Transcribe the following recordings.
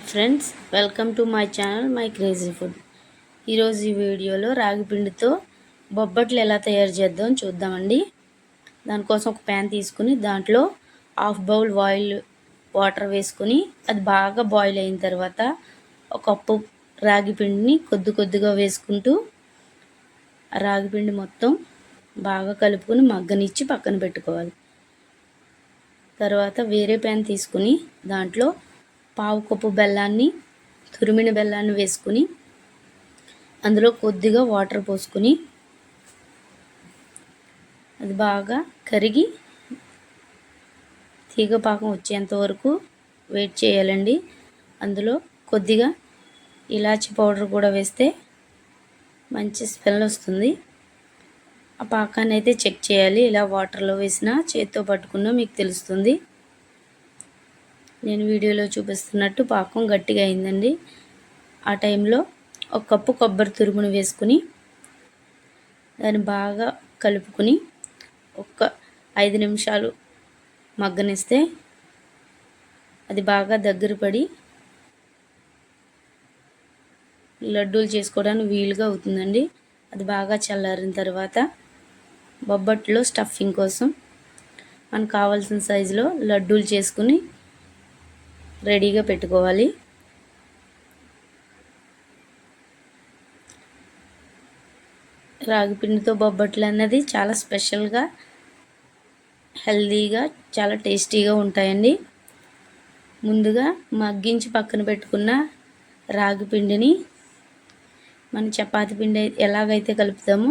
Friends, welcome to my channel my crazy food. ఈరోజు ఈ వీడియోలో రాగి పిండితో బొబ్బట్లు ఎలా తయారు చేద్దాం చూద్దామండి. దానికోసం ఒక ప్యాన్ తీసుకుని దాంట్లో హాఫ్ బౌల్ వాటర్ వేసుకుని అది బాగా బాయిల్ అయిన తర్వాత ఒక కప్పు రాగి పిండిని కొద్దిగా వేసుకుంటూ రాగి పిండి మొత్తం బాగా కలుపుకొని మగ్గనిచ్చి పక్కన పెట్టుకోవాలి. తర్వాత వేరే ప్యాన్ తీసుకుని దాంట్లో పావు కప్పు బెల్లాన్ని, తురిమిన బెల్లాన్ని వేసుకుని అందులో కొద్దిగా వాటర్ పోసుకుని అది బాగా కరిగి తీగ పాకం వచ్చేంత వరకు వెయిట్ చేయాలండి. అందులో కొద్దిగా ఇలాచి పౌడర్ కూడా వేస్తే మంచి స్మెల్ వస్తుంది. ఆ పాకాన్ని అయితే చెక్ చేయాలి. ఇలా వాటర్లో వేసినా చేత్తో పట్టుకున్నా మీకు తెలుస్తుంది. నేను వీడియోలో చూపిస్తున్నట్టు పాకం గట్టిగా అయిందండి. ఆ టైంలో ఒక కప్పు కొబ్బరి తురుమును వేసుకుని దాన్ని బాగా కలుపుకుని ఒక 5 నిమిషాలు మగ్గనిస్తే అది బాగా దగ్గర పడి లడ్డూలు చేసుకోవడానికి వీలుగా అవుతుందండి. అది బాగా చల్లారిన తర్వాత బొబ్బట్లో స్టఫింగ్ కోసం మనకు కావాల్సిన సైజులో లడ్డూలు చేసుకుని రెడీగా పెట్టుకోవాలి. రాగి పిండితో బొబ్బట్లు అన్నది చాలా స్పెషల్గా, హెల్తీగా, చాలా టేస్టీగా ఉంటాయండి. ముందుగా మగ్గించి పక్కన పెట్టుకున్న రాగి పిండిని మన చపాతీ పిండి ఎలాగైతే కలుపుతామో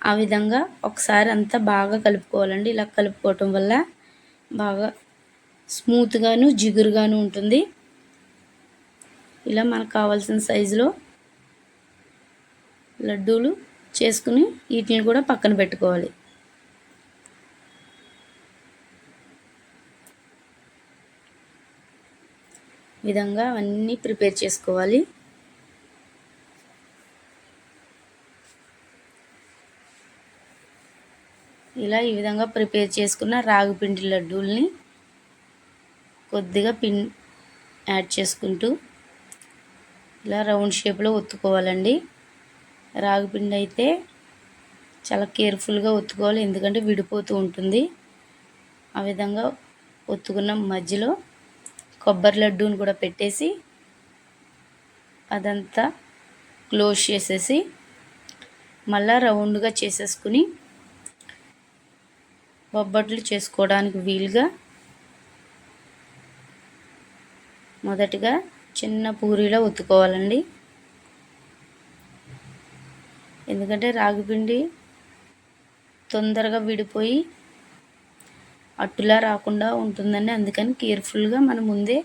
ఆ విధంగా ఒకసారి అంతా బాగా కలుపుకోవాలండి. ఇలా కలుపుకోవటం వల్ల బాగా స్మూత్గాను జిగురుగాను ఉంటుంది. ఇలా మనకు కావాల్సిన సైజులో లడ్డూలు చేసుకుని వీటిని కూడా పక్కన పెట్టుకోవాలి. విధంగా అన్నీ ప్రిపేర్ చేసుకోవాలి. ఇలా ఈ విధంగా ప్రిపేర్ చేసుకున్న రాగి పిండి లడ్డూల్ని కొద్దిగా యాడ్ చేసుకుంటూ ఇలా రౌండ్ షేప్లో ఒత్తుకోవాలండి. రాగి పిండి అయితే చాలా కేర్ఫుల్గా ఒత్తుకోవాలి, ఎందుకంటే విడిపోతూ ఉంటుంది. ఆ విధంగా ఒత్తుకున్న మధ్యలో కొబ్బరి లడ్డూని కూడా పెట్టేసి అదంతా క్లోజ్ చేసేసి మళ్ళీ రౌండ్గా చేసేసుకుని బొబ్బట్లు చేసుకోవడానికి వీలుగా మొదటిగా చిన్న పూరీలో ఒత్తుకోవాలండి. ఎందుకంటే రాగిపిండి తొందరగా విడిపోయి అట్టులా రాకుండా ఉంటుందండి. అందుకని కేర్ఫుల్గా మనం ముందే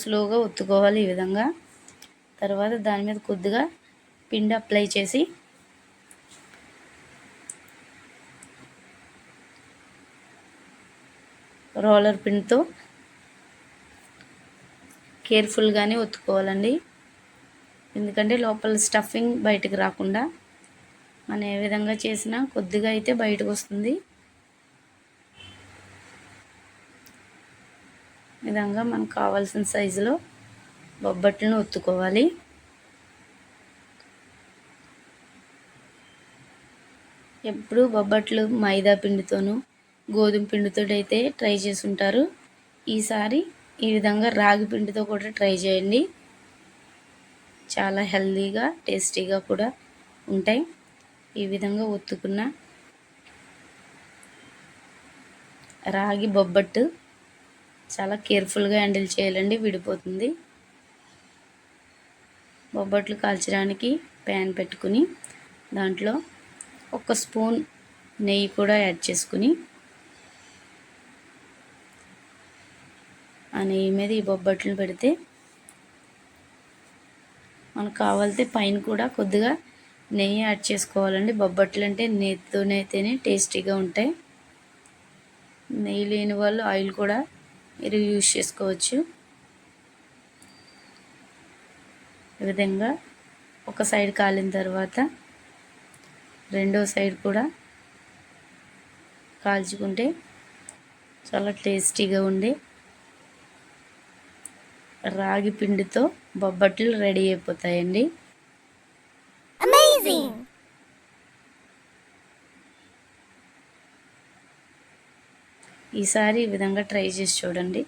స్లోగా ఒత్తుకోవాలి ఈ విధంగా. తర్వాత దాని మీద కొద్దిగా పిండి అప్లై చేసి రోలర్ పిండితో కేర్ఫుల్గానే ఒత్తుకోవాలండి. ఎందుకంటే లోపల స్టఫింగ్ బయటకు రాకుండా మనం ఏ విధంగా చేసినా కొద్దిగా అయితే బయటకు వస్తుంది. విధంగా మనకు కావాల్సిన సైజులో బొబ్బట్లను ఒత్తుకోవాలి. ఎప్పుడు బొబ్బట్లు మైదా పిండితోనూ గోధుమ పిండితో అయితే ట్రై చేసి ఉంటారు. ఈసారి ఈ విధంగా రాగి పిండితో కూడా ట్రై చేయండి. చాలా హెల్తీగా, టేస్టీగా కూడా ఉంటాయి. ఈ విధంగా ఒత్తుకున్న రాగి బొబ్బట్టు చాలా కేర్ఫుల్గా హ్యాండిల్ చేయాలండి, విడిపోతుంది. బొబ్బట్లు కాల్చడానికి ప్యాన్ పెట్టుకుని దాంట్లో 1 స్పూన్ నెయ్యి కూడా యాడ్ చేసుకుని ఆ నెయ్యి మీద ఈ బొబ్బట్లను పెడితే మనకు కావాలితే పైన కూడా కొద్దిగా నెయ్యి యాడ్ చేసుకోవాలండి. బొబ్బట్లు అంటే నెయ్యితోనైతేనే టేస్టీగా ఉంటాయి. నెయ్యి లేని వాళ్ళు ఆయిల్ కూడా మీరు యూజ్ చేసుకోవచ్చు. ఈ విధంగా ఒక సైడ్ కాలిన తర్వాత రెండో సైడ్ కూడా కాల్చుకుంటే చాలా టేస్టీగా ఉండే రాగి పిండితో బొబ్బట్లు రెడీ అయిపోతాయండి. ఈసారి ఈ విధంగా ట్రై చేసి చూడండి.